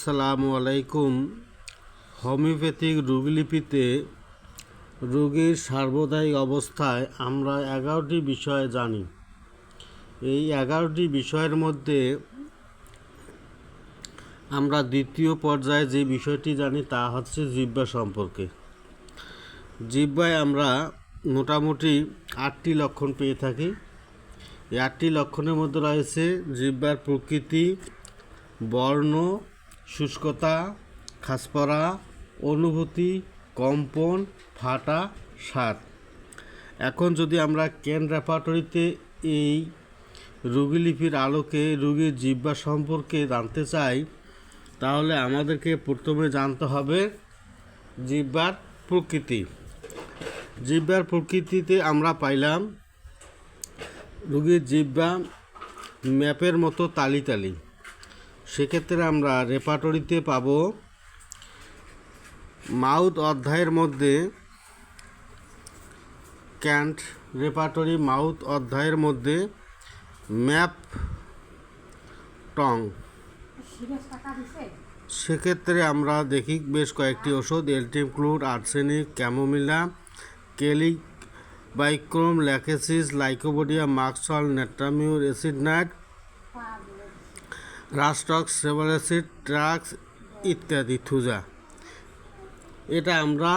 আসসালামু আলাইকুম। হোমিওপ্যাথিক রোগলিপিতে রোগীর সার্বদায়িক অবস্থায় আমরা 11টি বিষয় জানি। এই 11টি বিষয়ের মধ্যে আমরা দ্বিতীয় পর্যায়ে যে বিষয়টি জানি তা হচ্ছে জিহ্বা সম্পর্কে। জিহ্বায় আমরা মোটামুটি 8টি লক্ষণ পেয়ে থাকি। এই 8টি লক্ষণের মধ্যে রয়েছে জিহ্বার প্রকৃতি, বর্ণ, শুষ্কতা, খাসপরা, অনুভূতি, কম্পন, ফাটা, স্বাদ। এখন যদি আমরা ক্যান রেপার্টরিতে এই রোগীলিপির আলোকে রোগীর জিহ্বা সম্পর্কে জানতে চাই, তাহলে আমাদেরকে প্রথমে জানতে হবে জিহ্বার প্রকৃতি। জিহ্বার প্রকৃতিতে আমরা পাইলাম রোগীর জিহ্বা ম্যাপের মতো তালি তালি। সেক্ষেত্রে আমরা রেপার্টরিতে পাব মাউথ অধ্যায়ের মধ্যে ক্যান্ট রেপার্টরি মাউথ অধ্যায়ের মধ্যে ম্যাপ টং। সেক্ষেত্রে আমরা দেখি বেশ কয়েকটি ওষুধ: এলটিমক্লুড, আর্সেনিক, ক্যামোমিলা, কেলিক, বাইক্রোম, ল্যাকেসিস, লাইকোপোডিয়া, মাক্সল, নেট্রামিউর, এসিডনাইট, রাস্টক্স, সেভারেসিড, ট্রাক্স ইত্যাদি থুজা। এটা আমরা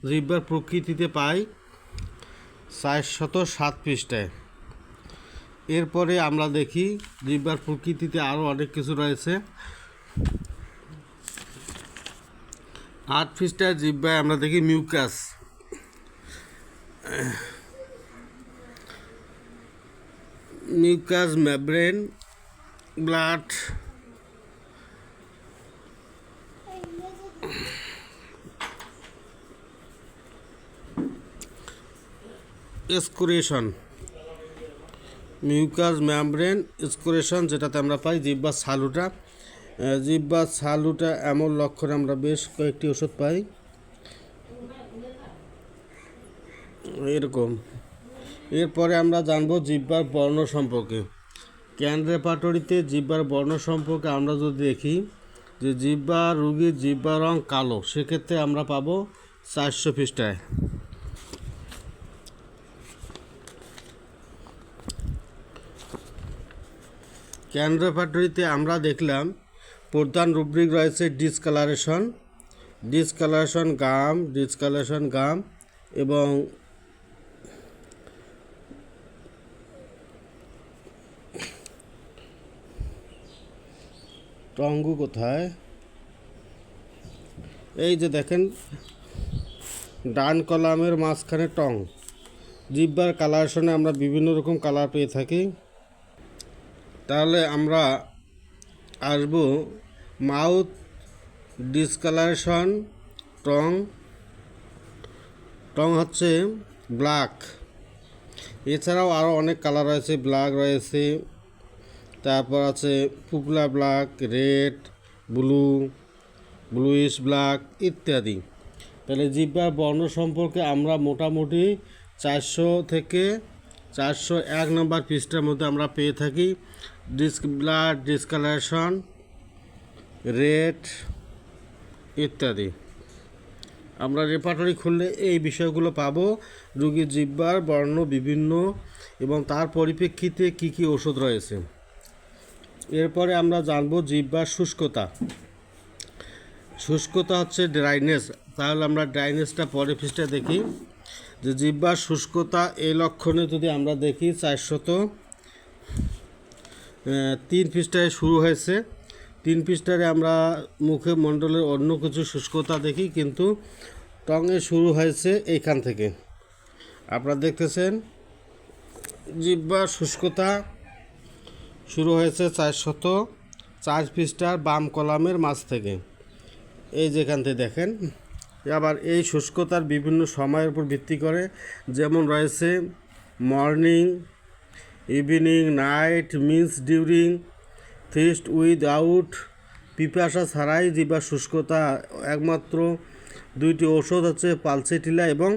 জিহ্বার প্রকৃতিতে পাই 407 পৃষ্ঠায়। এরপরে আমরা দেখি জিহ্বার প্রকৃতিতে আরও অনেক কিছু রয়েছে। 8 পৃষ্ঠায় জিহ্বায় আমরা দেখি mucus. Mucus membrane, blood, excretion. Mucus membrane excretion, যেটাতে আমরা পাই জিহ্বার সালুটা। জিহ্বার সালুটা এমন লক্ষণ আমরা বেশ কয়েকটি ওষুধ পাই এরকম। এরপরে আমরা জানবো জিহ্বার বর্ণ সম্পর্কে। ক্যান রেপার্টরিতে জিহ্বার বর্ণ সম্পর্কে আমরা যদি দেখি যে জিহ্বা রোগীর জিহ্বা রং কালো, সেক্ষেত্রে আমরা পাবো 400 পৃষ্ঠায়। ক্যান রেপার্টরিতে আমরা দেখলাম প্রধান রুব্রিক রয়েছে ডিসকালারেশন গাম এবং টঙ্গু কোথায়? এই যে দেখেন ডান কলামের মাঝখানে টং। জিহ্বার কালারেশনে আমরা বিভিন্ন রকম কালার পেয়ে থাকি। তাহলে আমরা আসব মাউথ ডিসকালারেশন টং হচ্ছে ব্ল্যাক। এছাড়াও আরও অনেক কালার রয়েছে, ব্ল্যাক রয়েছে, তারপর আছে পুপলা ব্ল্যাক, রেড, ব্লুইশ ব্ল্যাক ইত্যাদি। তাহলে জিহ্বার বর্ণ সম্পর্কে আমরা মোটামুটি 400 থেকে 401 নম্বর পৃষ্ঠার মধ্যে আমরা পেয়ে থাকি ব্লাড ডিসকালারেশন, রেড ইত্যাদি। আমরা রেপার্টরি খুললে এই বিষয়গুলো পাবো। রোগীর জিহ্বার বর্ণ বিভিন্ন এবং তার পরিপ্রেক্ষিতে কি কি ওষুধ রয়েছে। এরপরে আমরা জানবো জিহ্বার শুষ্কতা হচ্ছে ড্রাইনেস। তাহলে আমরা ড্রাইনেসটা পরের পৃষ্ঠায় দেখি যে জিহ্বার শুষ্কতা এই লক্ষণে যদি আমরা দেখি 403 পৃষ্ঠায় শুরু হয়েছে। 3 পৃষ্ঠায় আমরা মুখে মণ্ডলের অন্য কিছু শুষ্কতা দেখি, কিন্তু টঙে শুরু হয়েছে এইখান থেকে। আপনারা দেখতেছেন জিহ্বার শুষ্কতা শুরু হয়েছে 404 পৃষ্ঠার বাম কলামের মাঝ থেকে, এই যেখান থেকে দেখেন। আবার এই শুষ্কতার বিভিন্ন সময়ের উপর ভিত্তি করে, যেমন রয়েছে morning, evening, night, means during, thirst without, পিপাসা ছাড়াই জিহ্বার শুষ্কতা। একমাত্র 2টি ওষুধ হচ্ছে পালসেটিলা এবং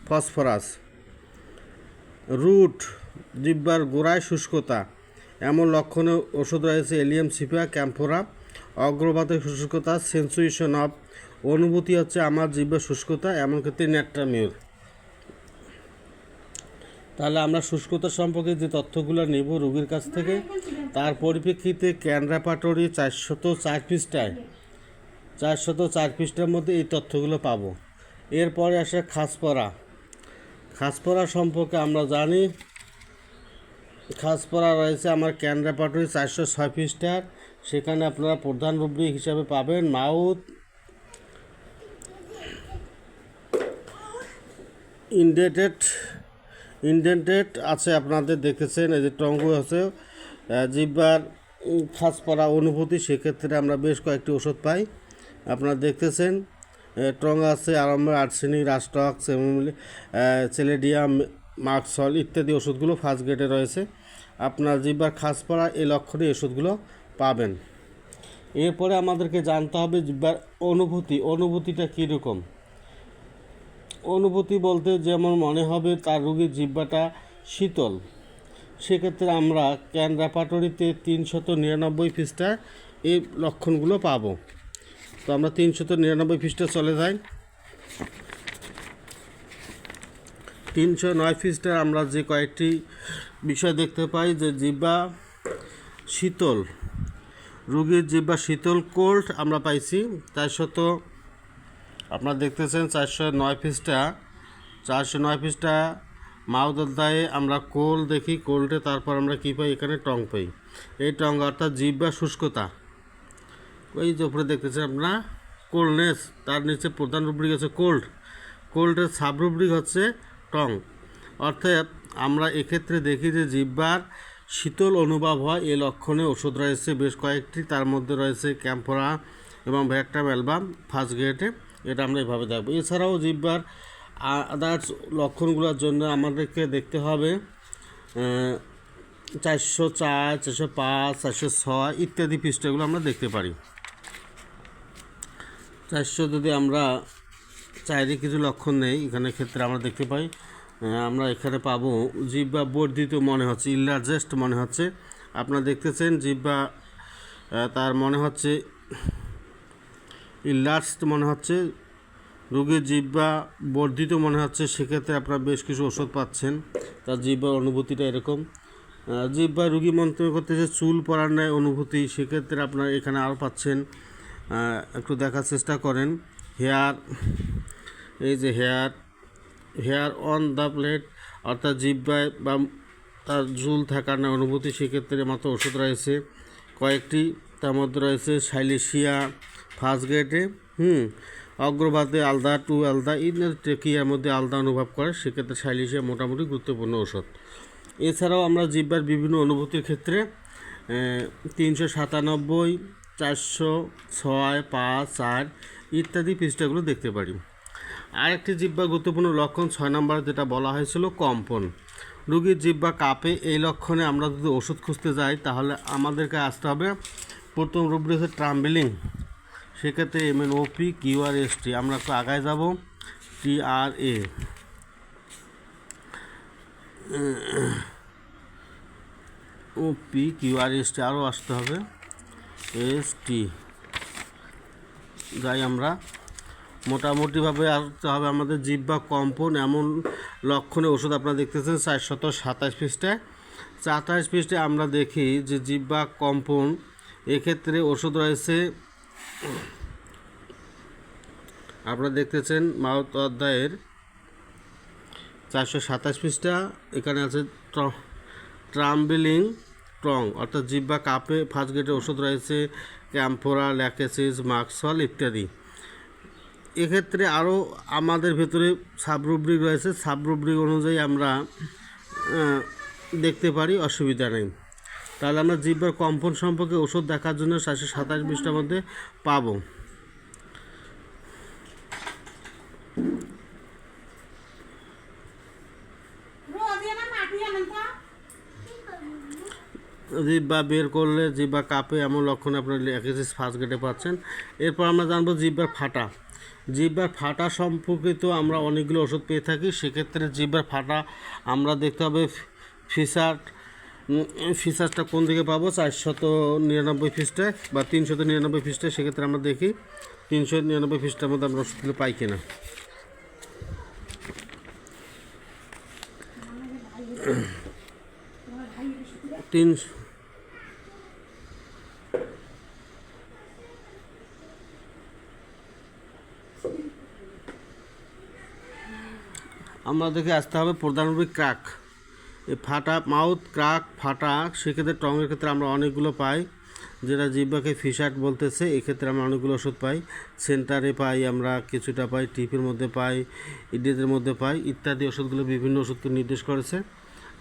ফসফরাস। রুট, জিহ্বার গোড়ায় শুষ্কতা, এমন লক্ষণে ওষুধ রয়েছে এলিয়াম সিপা, ক্যাম্ফোরা। অগ্রভাগে শুষ্কতা, সেন্সুয়েশন অফ, অনুভূতি হচ্ছে আমার জিহ্বার শুষ্কতা, এমন ক্ষেত্রে ন্যাট্রামিউর। তাহলে আমরা শুষ্কতা সম্পর্কে যে তথ্যগুলো নেব রোগীর কাছ থেকে, তার পরিপ্রেক্ষিতে ক্যান রেপার্টরি 404 পৃষ্ঠায় 404 পৃষ্ঠার মধ্যে এই তথ্যগুলো পাবো। এরপরে আসে খাসপড়া। খাসপড়া সম্পর্কে আমরা জানি, খাসপড়া রয়েছে আমার ক্যান রেপার্টরি 406 পৃষ্ঠার। সেখানে আপনারা প্রধান রুব্রিক হিসাবে পাবেন মাউথ ইনডেন্টেড আছে, আপনাদের দেখেছেন এই যে টঙ্গু আছে, জিহ্বার খাসপড়া অনুভূতি, সেক্ষেত্রে আমরা বেশ কয়েকটি ওষুধ পাই, আপনারা দেখতেছেন। টং আছে আরম্ভ আর্সেনিক, রাস্টক, সেলেডিয়াম, মার্কসল ইত্যাদি ওষুধগুলো ফার্স্ট গ্রেডে রয়েছে। আপনার জিহ্বার খাসপড়া এই লক্ষণে ওষুধগুলো পাবেন। এরপরে আমাদেরকে জানতে হবে জিহ্বার অনুভূতিটা কীরকম। অনুভূতি বলতে যেমন মনে হবে তার রোগীর জিহ্বাটা শীতল, সেক্ষেত্রে আমরা ক্যান রেপার্টরিতে 399 পৃষ্ঠা এই লক্ষণগুলো পাবো। তো আমরা 399 পৃষ্ঠা চলে যাই। 309 পৃষ্ঠায় আমরা যে কয়েকটি বিষয় দেখতে পাই যে জিহ্বা শীতল, রোগীর জিহ্বা শীতল, কোল্ড আমরা পাইছি 400, আপনারা দেখতেছেন 409 পৃষ্ঠা। 409 পৃষ্ঠা মাউথ অধ্যায়ে আমরা কোল্ড দেখি, কোল্ডে তারপর আমরা কী পাই, এখানে টং পাই। এই টং অর্থাৎ জিহ্বা শুষ্কতা, ওই যে উপরে দেখতেছেন আপনারা কোল্ডনেস, তার নিচে প্রধান রুব্রিক আছে কোল্ডের সাব রুব্রিক হচ্ছে টং। অর্থাৎ আমরা এক্ষেত্রে দেখি যে জিহ্বার শীতল অনুভব হয়, এই লক্ষণে ওষুধ রয়েছে বেশ কয়েকটি, তার মধ্যে রয়েছে ক্যাম্ফোরা এবং ভ্যাকটাম অ্যালবাম ফার্স্ট গ্রেডে, এটা আমরা এভাবে দেখব। এছাড়াও জিহ্বার আদার্স লক্ষণগুলোর জন্য আমাদেরকে দেখতে হবে 404, 405, 406 ইত্যাদি পৃষ্ঠাগুলো আমরা দেখতে পারি। 400 যদি আমরা চাইলে কিছু লক্ষণ নেই, এখানে ক্ষেত্রে আমরা দেখতে পাই, আমরা এখানে পাবো জিহ্বা বর্ধিত মনে হচ্ছে, ইলার্জেস্ট মনে হচ্ছে, আপনারা দেখতেছেন জিহ্বা তার মনে হচ্ছে ইলার্জড মনে হচ্ছে, রোগীর জিহ্বা বর্ধিত মনে হচ্ছে, সেক্ষেত্রে আপনারা বেশ কিছু ওষুধ পাচ্ছেন, তার জিহ্বার অনুভূতিটা এরকম। জিহ্বা রোগী মন্তব্য করতেছে চুল পড়ার ন্যায় অনুভূতি, সেক্ষেত্রে আপনারা এখানে আরও পাচ্ছেন, একটু দেখার চেষ্টা করেন। হেয়ার, এই যে হেয়ার অন দ্য প্লেট, অর্থাৎ জিহ্বায় বা তার ঝুল থাকার ন্যায় অনুভূতি, সেক্ষেত্রে মাত্র ওষুধ রয়েছে কয়েকটি, তার মধ্যে রয়েছে সাইলেশিয়া ফার্স্ট গ্রেডে, অগ্রভাগে আলদা টু আলদা, ট্রেকিয়ার মধ্যে আলদা অনুভব করে, সেক্ষেত্রে সাইলেশিয়া মোটামুটি গুরুত্বপূর্ণ ওষুধ। এছাড়াও আমরা জিহ্বার বিভিন্ন অনুভূতির ক্ষেত্রে 397, 406, 5, 4 ইত্যাদি পৃষ্ঠাগুলো দেখতে পারি। আরেকটি জিহ্বার গুরুত্বপূর্ণ লক্ষণ 6 নম্বর যেটা বলা হয়েছিল কম্পন, রোগীর জিহ্বা কাঁপে, এই লক্ষণে আমরা যদি ওষুধ খুঁজতে যাই তাহলে আমাদেরকে আসতে হবে প্রথম রুব্রিক হচ্ছে ট্রাম্বলিং, সেক্ষেত্রে MNOP QRST, আমরা একটু আগায় যাব TRA, OP QRST, আরও আসতে হবে ST, যাই আমরা মোটামুটিভাবে আসতে হবে আমাদের জিহ্বা কম্পন এমন লক্ষণে ওষুধ আপনারা দেখতেছেন 427 পৃষ্ঠায়। 27 পৃষ্ঠায় আমরা দেখি যে জিহ্বা কম্পন, এক্ষেত্রে ওষুধ রয়েছে, আপনারা দেখতেছেন মাউথ অধ্যায়ের 427 পৃষ্ঠা, এখানে আছে ট্রাম্বলিং টং, অর্থাৎ জিহ্বা কাঁপে, ফার্স্ট গ্রেডের ওষুধ রয়েছে ক্যাম্ফোরা, ল্যাকেসিস, মার্কসল ইত্যাদি। এক্ষেত্রে আরও আমাদের ভেতরে সাবরুব্রিক রয়েছে, সাবরুব্রিক অনুযায়ী আমরা দেখতে পারি, অসুবিধা নেই। তাহলে আমরা জিহ্বার কম্পন সম্পর্কে ওষুধ দেখার জন্য 427 পৃষ্ঠার মধ্যে পাবো। জিহ্বা বের করলে জিহ্বা কাঁপে এমন লক্ষণ আপনার ল্যাকেসিস ফার্স্ট গ্রেডে পাচ্ছেন। এরপর আমরা জানবো জিহ্বার ফাটা। জিহ্বার ফাটা সম্পর্কিত আমরা অনেকগুলো ওষুধ পেয়ে থাকি, সেক্ষেত্রে জিহ্বার ফাটা আমরা দেখতে হবে ফিসার ফিচার্সটা কোন দিকে পাবো, 499 পৃষ্ঠায় বা 399 পৃষ্ঠায়। সেক্ষেত্রে আমরা দেখি 399 পৃষ্ঠার মধ্যে আমরা ওষুধগুলো পাই কিনা। আমাদেরকে আসতে হবে প্রধানরূপে ক্রাক, এই ফাটা মাউথ ক্রাক ফাটা। সেক্ষেত্রে টঙের ক্ষেত্রে আমরা অনেকগুলো পাই, যেটা জিহ্বাকে ফিশার্ট বলতেছে। এক্ষেত্রে আমরা অনেকগুলো ওষুধ পাই, সেন্টারে পাই, আমরা কিছুটা পাই, টিপের মধ্যে পাই, ইডিয়েটের মধ্যে পাই ইত্যাদি। ওষুধগুলো বিভিন্ন ওষুধকে নির্দেশ করেছে।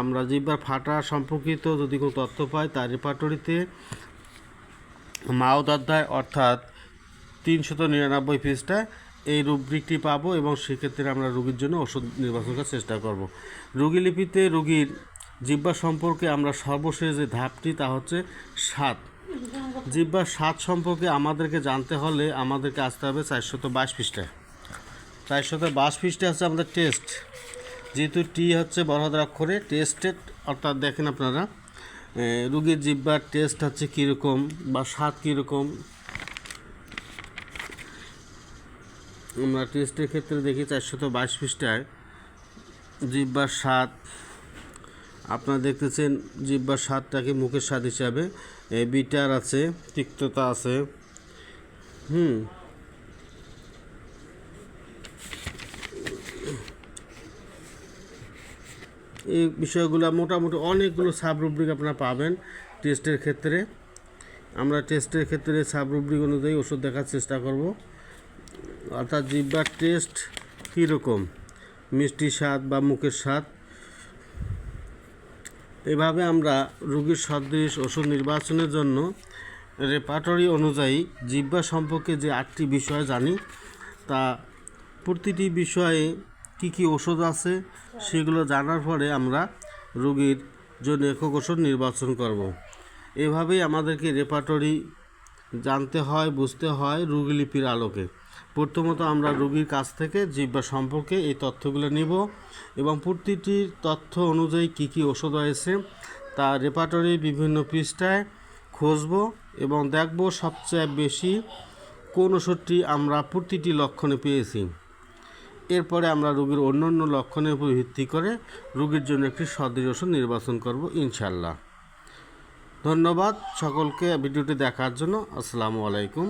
আমরা জিহ্বার ফাটা সম্পর্কিত যদি কোনো তথ্য পাই, তার রেপার্টরিতে মাউথ অধ্যায় অর্থাৎ 399 পৃষ্ঠায় এই রুব্রিকটি পাবো, এবং সেক্ষেত্রে আমরা রোগীর জন্য ওষুধ নির্বাচন করার চেষ্টা করব। রোগীলিপিতে রোগীর জিহ্বা সম্পর্কে আমরা সর্বশেষ যে ধাপটি, তা হচ্ছে স্বাদ। জিহ্বার স্বাদ সম্পর্কে আমাদেরকে জানতে হলে আমাদেরকে আসতে হবে 422 পৃষ্ঠায়। 422 পৃষ্ঠায় হচ্ছে আমাদের টেস্ট। যেহেতু টি হচ্ছে বড় হাতের অক্ষরে, টেস্টেড অর্থাৎ দেখেন আপনারা রোগীর জিহ্বার টেস্ট হচ্ছে কীরকম বা স্বাদ কীরকম। আমরা টেস্টের ক্ষেত্রে দেখি 422 পৃষ্ঠায় জিহ্বার স্বাদ। আপনারা দেখতেছেন জিহ্বার স্বাদটাকে মুখের স্বাদ হিসাবে বিটার আছে, তিক্ততা আছে। এই বিষয়গুলো মোটামুটি অনেকগুলো সাবরুব্রিক আপনারা পাবেন টেস্টের ক্ষেত্রে। আমরা টেস্টের ক্ষেত্রে সাবরুব্রিক অনুযায়ী ওষুধ দেখার চেষ্টা করব। অর্থাৎ জিহ্বার টেস্ট কীরকম, মিষ্টি স্বাদ বা মুখের স্বাদ। এভাবে আমরা রোগীর সদৃশ ওষুধ নির্বাচনের জন্য রেপার্টরি অনুযায়ী জিহ্বা সম্পর্কে যে 8টি বিষয় জানি, তা প্রতিটি বিষয়ে কি কি ওষুধ আছে সেগুলো জানার পরে আমরা রোগীর জন্য একক ওষুধ নির্বাচন করব। এভাবেই আমাদেরকে রেপার্টরি জানতে হয়, বুঝতে হয় রোগীলিপির আলোকে। প্রথমত আমরা রোগীর কাছ থেকে জিহ্বা সম্পর্কে এই তথ্যগুলো নিব, এবং প্রতিটি তথ্য অনুযায়ী কী কী ওষুধ রয়েছে তা রেপার্টরির বিভিন্ন পৃষ্ঠায় খুঁজব, এবং দেখব সবচেয়ে বেশি কোন ওষুধটি আমরা প্রতিটি লক্ষণে পেয়েছি। এরপরে আমরা রোগীর অন্যান্য লক্ষণের উপর ভিত্তি করে রোগীর জন্য একটি সদৃশ ওষুধ নির্বাচন করব ইনশাল্লাহ। ধন্যবাদ সকলকে ভিডিওটি দেখার জন্য। আসসালামু আলাইকুম।